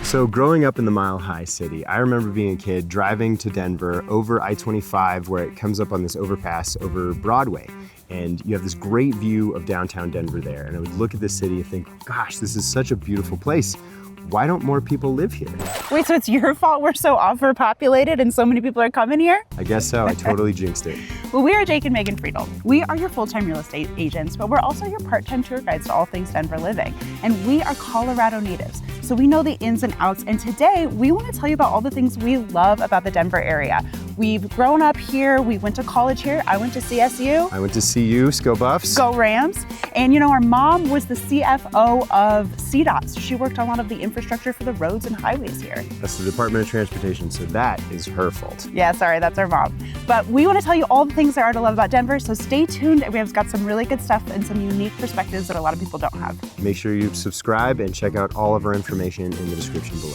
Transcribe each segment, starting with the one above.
So growing up in the Mile High City, I remember being a kid driving to Denver over I-25 where it comes up on this overpass over Broadway. And you have this great view of downtown Denver there. And I would look at the city and think, gosh, this is such a beautiful place. Why don't more people live here? Wait, so it's your fault we're so overpopulated and so many people are coming here? I guess so. I totally jinxed it. Well, we are Jake and Megan Friedel. We are your full-time real estate agents, but we're also your part-time tour guides to all things Denver living. And we are Colorado natives, so we know the ins and outs. And today, we want to tell you about all the things we love about the Denver area. We've grown up here. We went to college here. I went to CSU. I went to CU, Go Buffs. Go Rams. And you know, our mom was the CFO of CDOT, so she worked on a lot of the infrastructure for the roads and highways here. That's the Department of Transportation, so that is her fault. Yeah, sorry, that's our mom. But we want to tell you all the things there are to love about Denver, so stay tuned. We've got some really good stuff and some unique perspectives that a lot of people don't have. Make sure you subscribe and check out all of our information in the description below.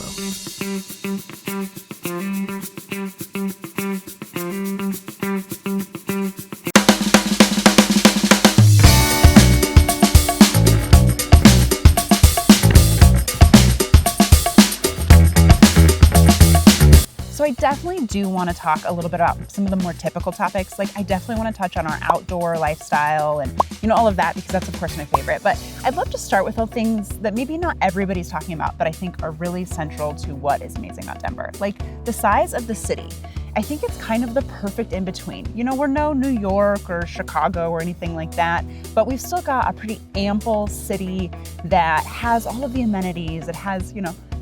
So I definitely do want to talk a little bit about some of the more typical topics. Like I definitely want to touch on our outdoor lifestyle and all of that, because that's of course my favorite. But I'd love to start with the things that maybe not everybody's talking about, but I think are really central to what is amazing about Denver. Like the size of the city. I think it's kind of the perfect in between. We're no New York or Chicago or anything like that, but we've still got a pretty ample city that has all of the amenities. It has,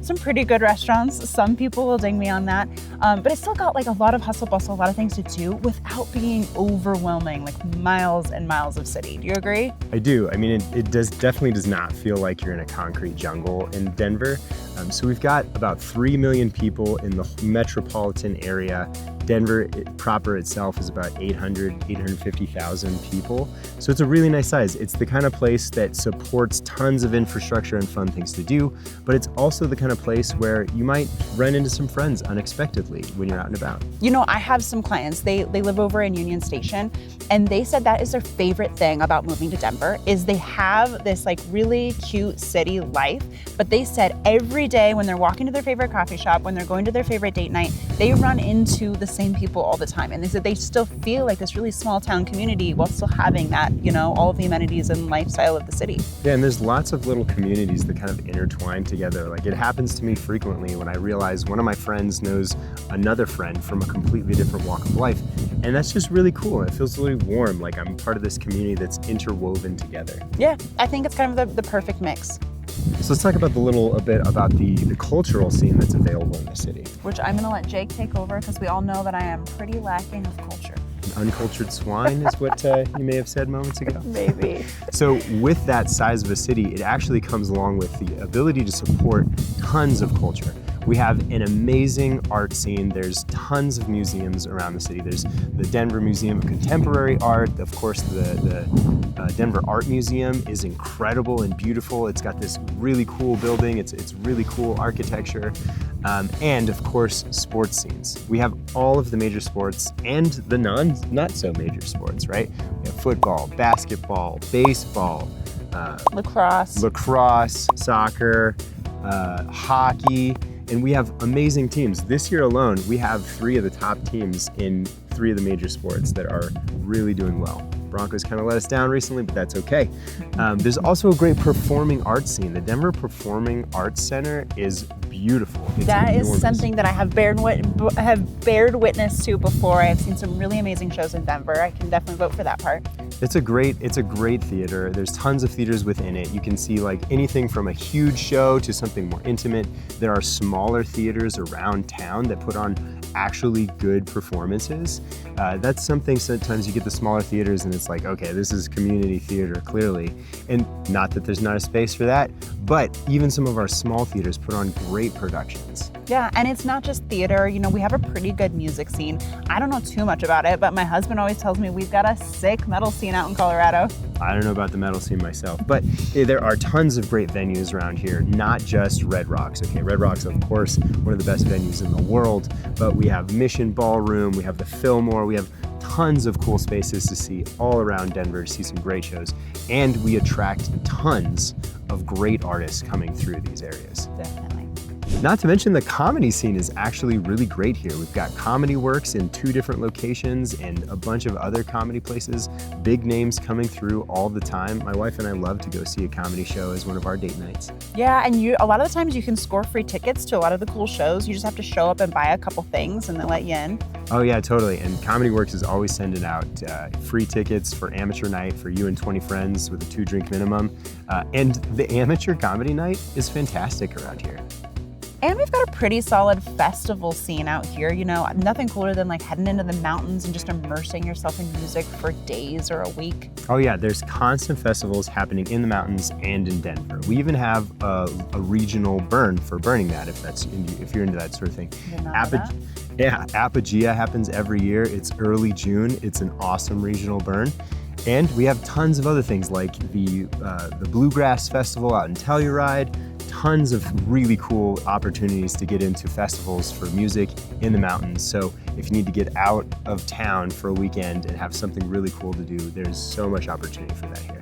some pretty good restaurants. Some people will ding me on that. But it's still got like a lot of hustle bustle, a lot of things to do without being overwhelming, like miles and miles of city. Do you agree? I do. I mean, it definitely does not feel like you're in a concrete jungle in Denver. So we've got about 3 million people in the metropolitan area. Denver proper itself is about 850,000 people. So it's a really nice size. It's the kind of place that supports tons of infrastructure and fun things to do, but it's also the kind of place where you might run into some friends unexpectedly when you're out and about. I have some clients, they live over in Union Station, and they said that is their favorite thing about moving to Denver is they have this like really cute city life, but they said every day when they're walking to their favorite coffee shop, when they're going to their favorite date night, they run into the same people all the time. And they said they still feel like this really small town community while still having that, all of the amenities and lifestyle of the city. Yeah, and there's lots of little communities that kind of intertwine together. Like it happens to me frequently when I realize one of my friends knows another friend from a completely different walk of life. And that's just really cool. It feels really warm, like I'm part of this community that's interwoven together. Yeah, I think it's kind of the perfect mix. So let's talk about a bit about the cultural scene that's available in the city. Which I'm gonna let Jake take over because we all know that I am pretty lacking of culture. An uncultured swine is what you may have said moments ago. Maybe. So with that size of a city, it actually comes along with the ability to support tons of culture. We have an amazing art scene. There's tons of museums around the city. There's the Denver Museum of Contemporary Art. Of course, the Denver Art Museum is incredible and beautiful. It's got this really cool building. It's really cool architecture. And of course, sports scenes. We have all of the major sports and the not so major sports, right? We have football, basketball, baseball, lacrosse, soccer, hockey. And we have amazing teams. This year alone, we have 3 of the top teams in 3 of the major sports that are really doing well. Broncos kind of let us down recently, but that's okay. There's also a great performing arts scene. The Denver Performing Arts Center is beautiful. That is something that I have bared witness to before. I've seen some really amazing shows in Denver. I can definitely vote for that part. It's a great theater. There's tons of theaters within it. You can see like anything from a huge show to something more intimate. There are smaller theaters around town that put on actually good performances. That's something sometimes you get the smaller theaters and it's like, okay, this is community theater clearly. And not that there's not a space for that, but even some of our small theaters put on great productions. Yeah, and it's not just theater. We have a pretty good music scene. I don't know too much about it, but my husband always tells me we've got a sick metal scene out in Colorado. I don't know about the metal scene myself, but there are tons of great venues around here, not just Red Rocks. Okay, Red Rocks, of course, one of the best venues in the world, but we have Mission Ballroom, we have the Fillmore, we have tons of cool spaces to see all around Denver, to see some great shows, and we attract tons of great artists coming through these areas. Definitely. Not to mention the comedy scene is actually really great here. We've got Comedy Works in 2 different locations and a bunch of other comedy places. Big names coming through all the time. My wife and I love to go see a comedy show as one of our date nights. Yeah, and a lot of the times you can score free tickets to a lot of the cool shows. You just have to show up and buy a couple things and they let you in. Oh yeah, totally. And Comedy Works is always sending out free tickets for amateur night for you and 20 friends with a 2-drink minimum. And the amateur comedy night is fantastic around here. And we've got a pretty solid festival scene out here. You know, nothing cooler than like heading into the mountains and just immersing yourself in music for days or a week. Oh yeah, there's constant festivals happening in the mountains and in Denver. We even have a regional burn for burning that if you're into that sort of thing. Yeah, Apogea happens every year. It's early June. It's an awesome regional burn. And we have tons of other things like the Bluegrass Festival out in Telluride. Tons of really cool opportunities to get into festivals for music in the mountains. So if you need to get out of town for a weekend and have something really cool to do, there's so much opportunity for that here.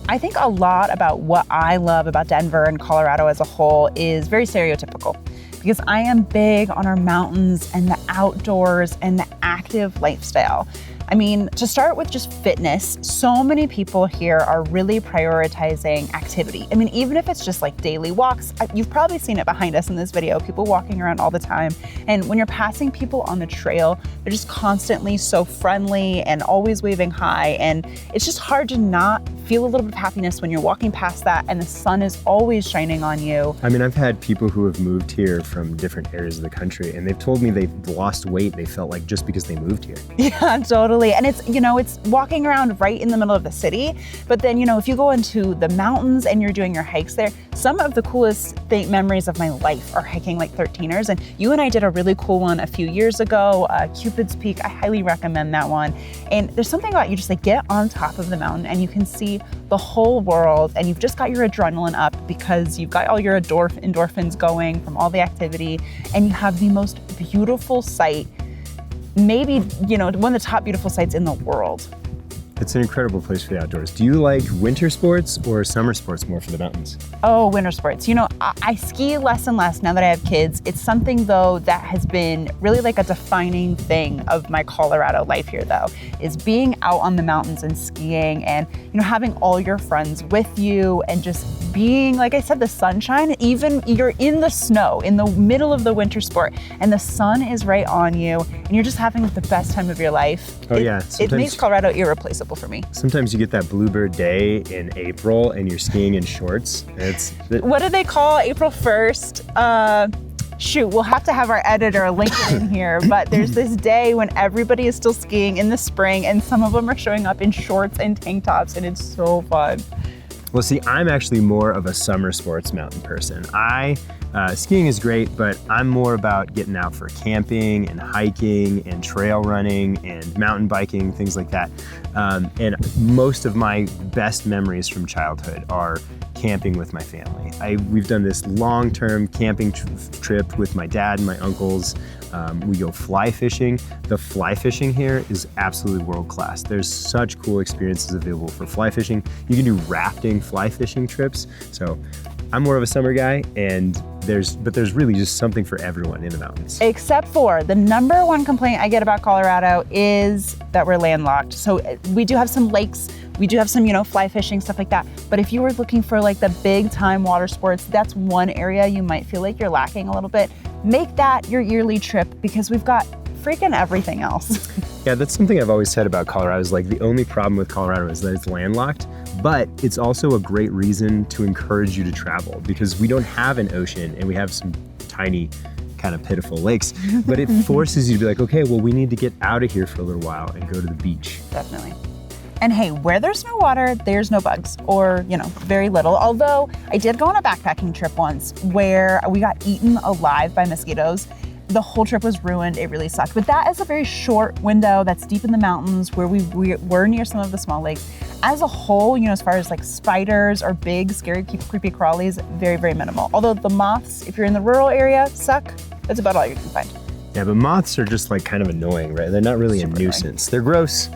I think a lot about what I love about Denver and Colorado as a whole is very stereotypical, because I am big on our mountains and the outdoors and the active lifestyle. I mean, to start with just fitness, so many people here are really prioritizing activity. I mean, even if it's just like daily walks, you've probably seen it behind us in this video, people walking around all the time. And when you're passing people on the trail, they're just constantly so friendly and always waving hi. And it's just hard to not feel a little bit of happiness when you're walking past that and the sun is always shining on you. I mean, I've had people who have moved here from different areas of the country and they've told me they've lost weight, they felt like, just because they moved here. Yeah, totally. And it's walking around right in the middle of the city. But then, if you go into the mountains and you're doing your hikes there, some of the coolest memories of my life are hiking like 13ers. And you and I did a really cool one a few years ago, Cupid's Peak. I highly recommend that one. And there's something about you just like get on top of the mountain and you can see the whole world and you've just got your adrenaline up because you've got all your endorphins going from all the activity and you have the most beautiful sight, maybe, one of the top beautiful sights in the world. It's an incredible place for the outdoors. Do you like winter sports or summer sports more for the mountains? Oh, winter sports. I ski less and less now that I have kids. It's something, though, that has been really like a defining thing of my Colorado life here, though, is being out on the mountains and skiing and, having all your friends with you and just being, like I said, the sunshine. Even you're in the snow in the middle of the winter sport and the sun is right on you and you're just having the best time of your life. Oh, yeah. It makes Colorado irreplaceable for me. Sometimes you get that bluebird day in April and you're skiing in shorts. What do they call April 1st? Shoot, we'll have to have our editor link it in here, but there's this day when everybody is still skiing in the spring and some of them are showing up in shorts and tank tops and it's so fun. Well, see, I'm actually more of a summer sports mountain person. Skiing is great, but I'm more about getting out for camping and hiking and trail running and mountain biking, things like that. And most of my best memories from childhood are camping with my family. We've done this long-term camping trip with my dad and my uncles. We go fly fishing. The fly fishing here is absolutely world-class. There's such cool experiences available for fly fishing. You can do rafting fly fishing trips. So I'm more of a summer guy, but there's really just something for everyone in the mountains. Except for the number one complaint I get about Colorado is that we're landlocked. So we do have some lakes, we do have some, fly fishing, stuff like that. But if you were looking for like the big time water sports, that's one area you might feel like you're lacking a little bit. Make that your yearly trip because we've got freaking everything else. Yeah, that's something I've always said about Colorado is like the only problem with Colorado is that it's landlocked, but it's also a great reason to encourage you to travel because we don't have an ocean and we have some tiny kind of pitiful lakes, but it forces you to be like, okay, well, we need to get out of here for a little while and go to the beach. Definitely. And hey, where there's no water, there's no bugs, or, very little. Although I did go on a backpacking trip once where we got eaten alive by mosquitoes. The whole trip was ruined. It really sucked. But that is a very short window that's deep in the mountains where we were near some of the small lakes. As a whole, as far as like spiders or big, scary, creepy crawlies, very, very minimal. Although the moths, if you're in the rural area, suck. That's about all you can find. Yeah, but moths are just like kind of annoying, right? They're not really Super a nuisance. They're gross,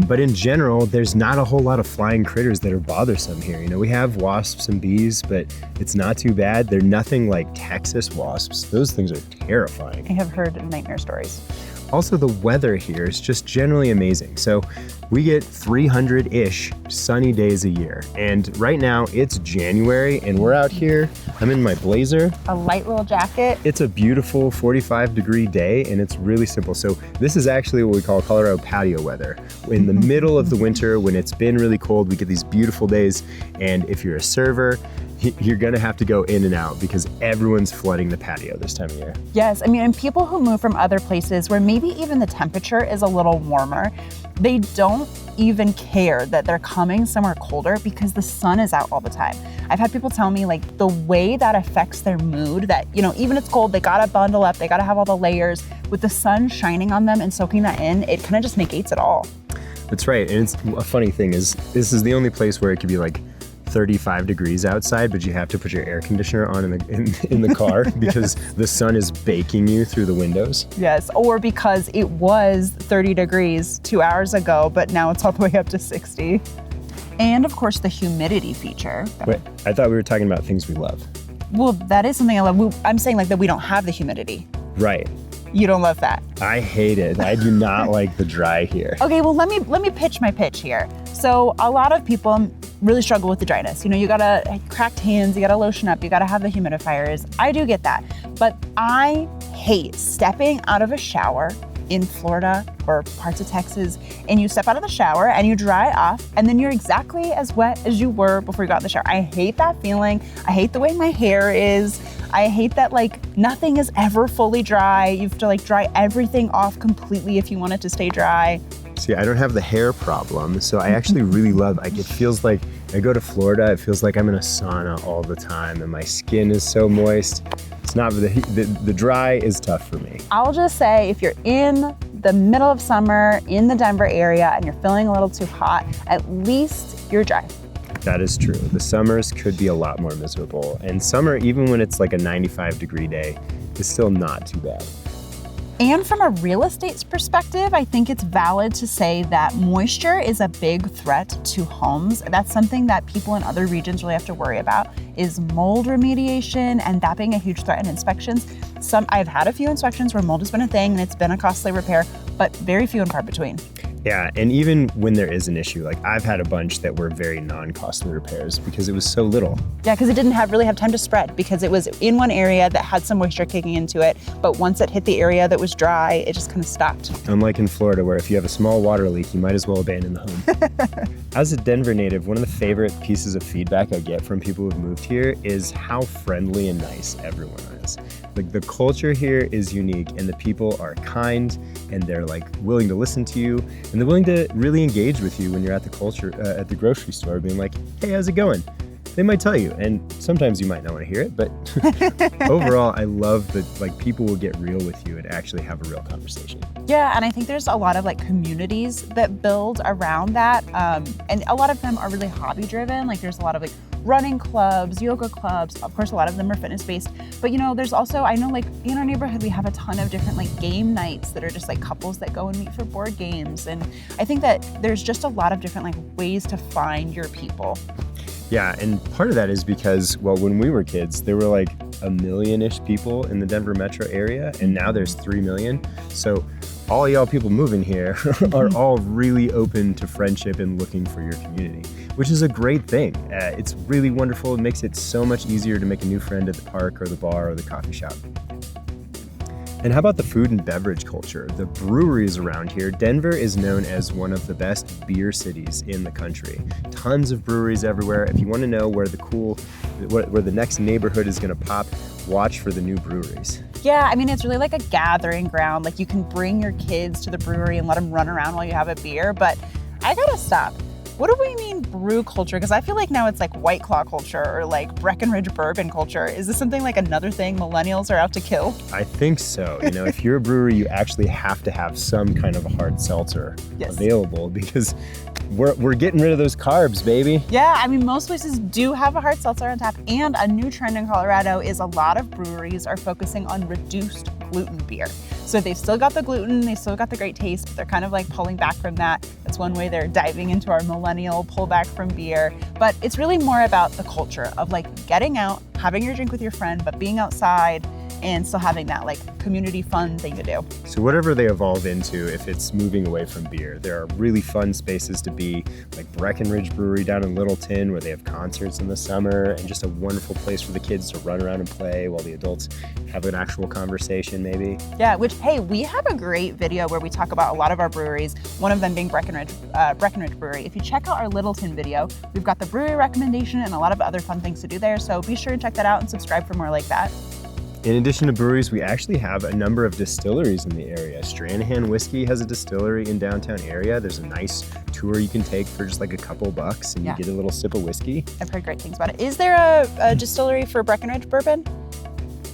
but in general, there's not a whole lot of flying critters that are bothersome here. You know, we have wasps and bees, but it's not too bad. They're nothing like Texas wasps. Those things are terrifying. I have heard nightmare stories. Also, the weather here is just generally amazing. So we get 300-ish sunny days a year. And right now it's January and we're out here. I'm in my blazer. A light little jacket. It's a beautiful 45-degree day and it's really simple. So this is actually what we call Colorado patio weather. In the middle of the winter, when it's been really cold, we get these beautiful days. And if you're a server, you're gonna have to go in and out because everyone's flooding the patio this time of year. Yes, I mean, and people who move from other places where maybe even the temperature is a little warmer, they don't even care that they're coming somewhere colder because the sun is out all the time. I've had people tell me like the way that affects their mood, that, you know, even if it's cold, they gotta bundle up, they gotta have all the layers. With the sun shining on them and soaking that in, it kind of just negates it all. That's right, and it's a funny thing is, this is the only place where it could be like 35 degrees outside, but you have to put your air conditioner on in the car because the sun is baking you through the windows. Yes, or because it was 30 degrees 2 hours ago, but now it's all the way up to 60. And of course, the humidity feature. Wait, I thought we were talking about things we love. Well, that is something I love. I'm saying like that we don't have the humidity. Right. You don't love that. I hate it. I do not like the dry here. Okay, well, let me pitch my pitch here. So a lot of people really struggle with the dryness. You know, you gotta cracked hands, you gotta lotion up, you gotta have the humidifiers. I do get that, but I hate stepping out of a shower in Florida or parts of Texas, and you step out of the shower and you dry off, and then you're exactly as wet as you were before you got in the shower. I hate that feeling. I hate the way my hair is. I hate that like nothing is ever fully dry. You have to like dry everything off completely if you want it to stay dry. See, I don't have the hair problem, so I actually really love, like, it feels like, I go to Florida, it feels like I'm in a sauna all the time and my skin is so moist. It's not, the dry is tough for me. I'll just say if you're in the middle of summer in the Denver area and you're feeling a little too hot, at least you're dry. That is true. The summers could be a lot more miserable. And summer, even when it's like a 95-degree day, is still not too bad. And from a real estate perspective, I think it's valid to say that moisture is a big threat to homes. That's something that people in other regions really have to worry about, is mold remediation and that being a huge threat in inspections. I've had a few inspections where mold has been a thing and it's been a costly repair, but very few and far between. Yeah, and even when there is an issue, like I've had a bunch that were very non-costly repairs because it was so little. Yeah, because it didn't really have time to spread because it was in one area that had some moisture kicking into it, but once it hit the area that was dry, it just kind of stopped. Unlike in Florida, where if you have a small water leak, you might as well abandon the home. As a Denver native, one of the favorite pieces of feedback I get from people who've moved here is how friendly and nice everyone is. Like the culture here is unique and the people are kind and they're like willing to listen to you and they're willing to really engage with you when you're at the grocery store being like, hey, how's it going? They might tell you, and sometimes you might not want to hear it, but overall, I love that like people will get real with you and actually have a real conversation. Yeah, and I think there's a lot of like communities that build around that, and a lot of them are really hobby driven. Like there's a lot of like running clubs, yoga clubs. Of course, a lot of them are fitness based, but you know, there's also, I know like in our neighborhood, we have a ton of different like game nights that are just like couples that go and meet for board games. And I think that there's just a lot of different like ways to find your people. Yeah, and part of that is because, well, when we were kids, there were like 1 million-ish people in the Denver metro area, and now there's 3 million. So all y'all people moving here are all really open to friendship and looking for your community, which is a great thing. It's really wonderful. It makes it so much easier to make a new friend at the park or the bar or the coffee shop. And how about the food and beverage culture? The breweries around here. Denver is known as one of the best beer cities in the country. Tons of breweries everywhere. If you want to know where the next neighborhood is going to pop, watch for the new breweries. Yeah, I mean, it's really like a gathering ground. Like you can bring your kids to the brewery and let them run around while you have a beer, but I gotta stop. What do we mean brew culture? Because I feel like now it's like White Claw culture or like Breckenridge bourbon culture. Is this something like another thing millennials are out to kill? I think so. You know, if you're a brewery, you actually have to have some kind of a hard seltzer available because we're getting rid of those carbs, baby. Yeah, I mean, most places do have a hard seltzer on tap, and a new trend in Colorado is a lot of breweries are focusing on reduced gluten beer. So they've still got the gluten, they've still got the great taste, but they're kind of like pulling back from that. That's one way they're diving into our millennial pullback from beer. But it's really more about the culture of like getting out, having your drink with your friend, but being outside and still having that like community fun thing to do. So whatever they evolve into, if it's moving away from beer, there are really fun spaces to be, like Breckenridge Brewery down in Littleton, where they have concerts in the summer, and just a wonderful place for the kids to run around and play while the adults have an actual conversation maybe. Yeah, which, hey, we have a great video where we talk about a lot of our breweries, one of them being Breckenridge Brewery. If you check out our Littleton video, we've got the brewery recommendation and a lot of other fun things to do there, so be sure and check that out and subscribe for more like that. In addition to breweries, we actually have a number of distilleries in the area. Stranahan Whiskey has a distillery in downtown area. There's a nice tour you can take for just like a couple bucks, and you get a little sip of whiskey. I've heard great things about it. Is there a distillery for Breckenridge bourbon?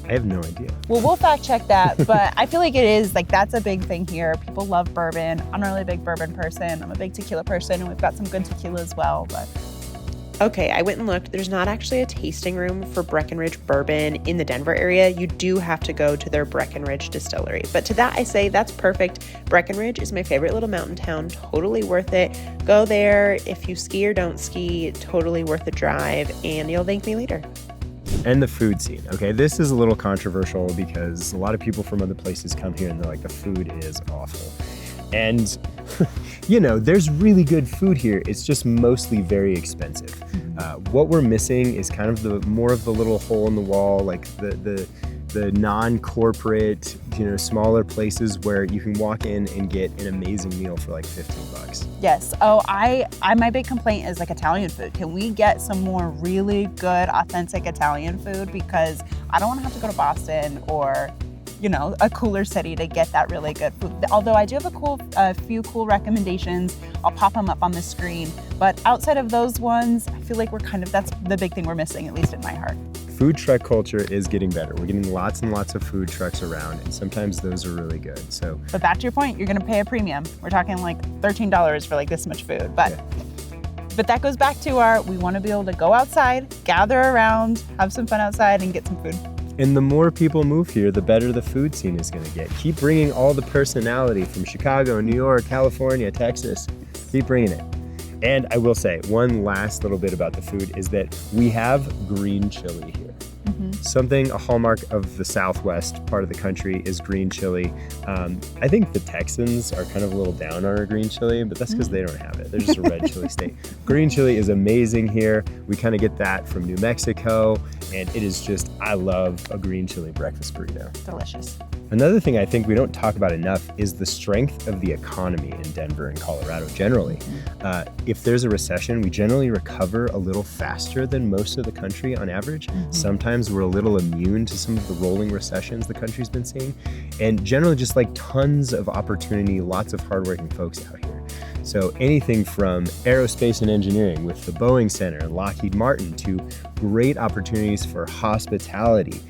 I have no idea. Well, we'll fact check that, but I feel like it is, like, that's a big thing here. People love bourbon. I'm not really a big bourbon person. I'm a big tequila person, and we've got some good tequila as well, but... Okay, I went and looked. There's not actually a tasting room for Breckenridge bourbon in the Denver area. You do have to go to their Breckenridge distillery. But to that, I say that's perfect. Breckenridge is my favorite little mountain town. Totally worth it. Go there. If you ski or don't ski, totally worth the drive, and you'll thank me later. And the food scene. Okay, this is a little controversial because a lot of people from other places come here and they're like, the food is awful. And, you know, there's really good food here. It's just mostly very expensive. What we're missing is kind of the more of the little hole in the wall, like the non-corporate, you know, smaller places where you can walk in and get an amazing meal for like $15. Yes. Oh, my big complaint is like Italian food. Can we get some more really good, authentic Italian food? Because I don't want to have to go to Boston or, you know, a cooler city to get that really good food. Although I do have a few cool recommendations. I'll pop them up on the screen. But outside of those ones, I feel like that's the big thing we're missing, at least in my heart. Food truck culture is getting better. We're getting lots and lots of food trucks around, and sometimes those are really good. But back to your point, you're gonna pay a premium. We're talking like $13 for like this much food. But that goes back to we wanna be able to go outside, gather around, have some fun outside, and get some food. And the more people move here, the better the food scene is gonna get. Keep bringing all the personality from Chicago, New York, California, Texas. Keep bringing it. And I will say, one last little bit about the food is that we have green chili here. Something, a hallmark of the Southwest part of the country is green chili. I think the Texans are kind of a little down on our green chili, but that's because they don't have it. They're just a red chili state. Green chili is amazing here. We kind of get that from New Mexico, and it is just, I love a green chili breakfast burrito. Delicious. Another thing I think we don't talk about enough is the strength of the economy in Denver and Colorado generally. If there's a recession, we generally recover a little faster than most of the country on average. Sometimes we're a little immune to some of the rolling recessions the country's been seeing. And generally just like tons of opportunity, lots of hardworking folks out here. So anything from aerospace and engineering with the Boeing Center and Lockheed Martin to great opportunities for hospitality,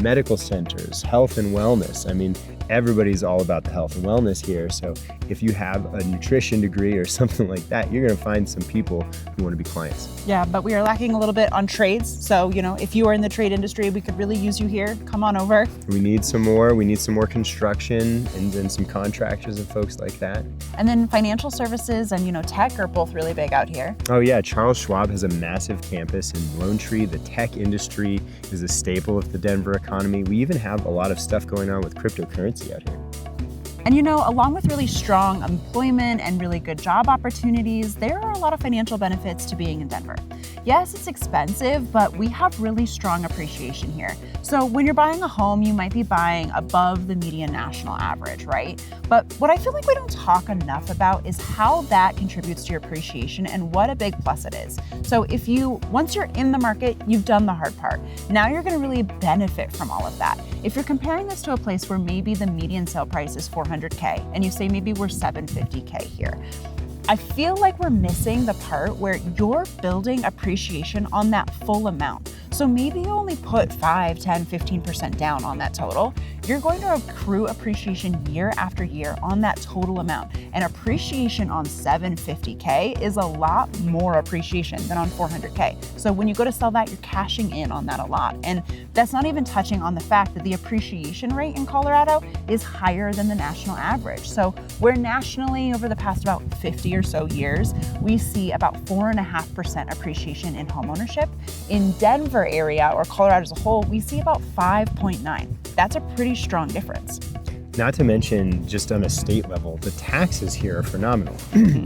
medical centers, health and wellness. I mean, everybody's all about the health and wellness here. So if you have a nutrition degree or something like that, you're going to find some people who want to be clients. Yeah, but we are lacking a little bit on trades. So, you know, if you are in the trade industry, we could really use you here. Come on over. We need some more. We need some more construction and some contractors and folks like that. And then financial services and, you know, tech are both really big out here. Oh yeah, Charles Schwab has a massive campus in Lone Tree. The tech industry is a staple of the Denver economy. We even have a lot of stuff going on with cryptocurrency out here. And you know, along with really strong employment and really good job opportunities, there are a lot of financial benefits to being in Denver. Yes, it's expensive, but we have really strong appreciation here. So when you're buying a home, you might be buying above the median national average, right? But what I feel like we don't talk enough about is how that contributes to your appreciation and what a big plus it is. So once you're in the market, you've done the hard part. Now you're gonna really benefit from all of that. If you're comparing this to a place where maybe the median sale price is $400K and you say maybe we're $750K here, I feel like we're missing the part where you're building appreciation on that full amount. So maybe you only put 5, 10, 15% down on that total. You're going to accrue appreciation year after year on that total amount. And appreciation on 750K is a lot more appreciation than on 400K. So when you go to sell that, you're cashing in on that a lot. And that's not even touching on the fact that the appreciation rate in Colorado is higher than the national average. So where nationally over the past about 50 or so years, we see about 4.5% appreciation in homeownership. In Denver area or Colorado as a whole, we see about 5.9. That's a pretty strong difference. Not to mention, just on a state level, the taxes here are phenomenal.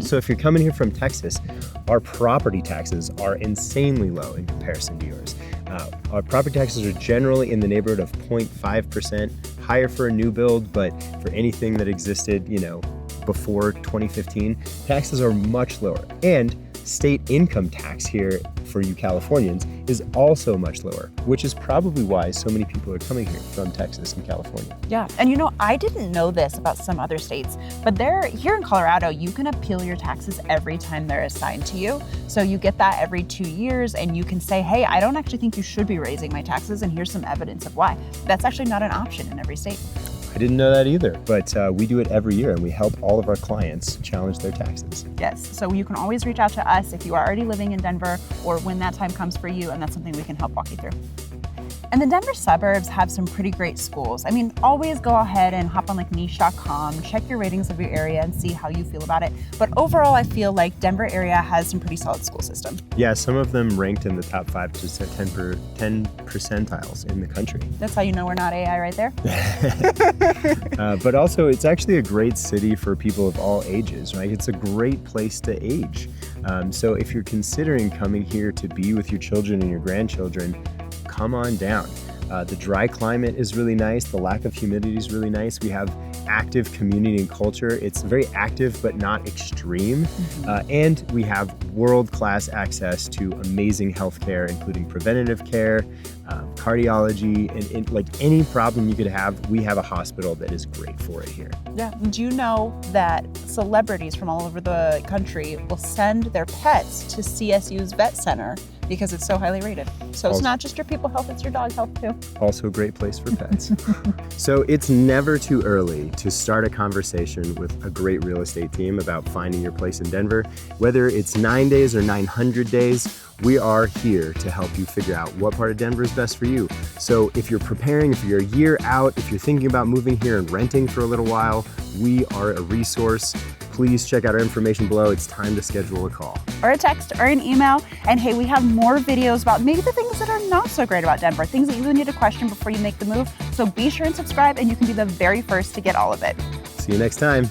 So if you're coming here from Texas, our property taxes are insanely low in comparison to yours. Our property taxes are generally in the neighborhood of 0.5%, higher for a new build, but for anything that existed, before 2015, taxes are much lower. And state income tax here for you Californians is also much lower, which is probably why so many people are coming here from Texas and California. Yeah, and I didn't know this about some other states, but here in Colorado, you can appeal your taxes every time they're assigned to you. So you get that every 2 years and you can say, hey, I don't actually think you should be raising my taxes and here's some evidence of why. That's actually not an option in every state. I didn't know that either, but we do it every year and we help all of our clients challenge their taxes. Yes, so you can always reach out to us if you are already living in Denver or when that time comes for you, and that's something we can help walk you through. And the Denver suburbs have some pretty great schools. Always go ahead and hop on niche.com, check your ratings of your area and see how you feel about it. But overall, I feel like Denver area has some pretty solid school system. Yeah, some of them ranked in the top 5 to 10 percentiles in the country. That's how you know we're not AI right there. But also, it's actually a great city for people of all ages, right? It's a great place to age. So if you're considering coming here to be with your children and your grandchildren, come on down. The dry climate is really nice. The lack of humidity is really nice. We have active community and culture. It's very active, but not extreme. And we have world-class access to amazing healthcare, including preventative care, cardiology, and like any problem you could have, we have a hospital that is great for it here. Yeah. Do you know that celebrities from all over the country will send their pets to CSU's vet center because it's so highly rated? So it's not just your people health, it's your dog health too. Also a great place for pets. So it's never too early to start a conversation with a great real estate team about finding your place in Denver. Whether it's 9 days or 900 days, we are here to help you figure out what part of Denver is best for you. So if you're preparing, if you're a year out, if you're thinking about moving here and renting for a little while, we are a resource. Please check out our information below. It's time to schedule a call. Or a text or an email. And hey, we have more videos about maybe the things that are not so great about Denver, things that you need to question before you make the move. So be sure and subscribe and you can be the very first to get all of it. See you next time.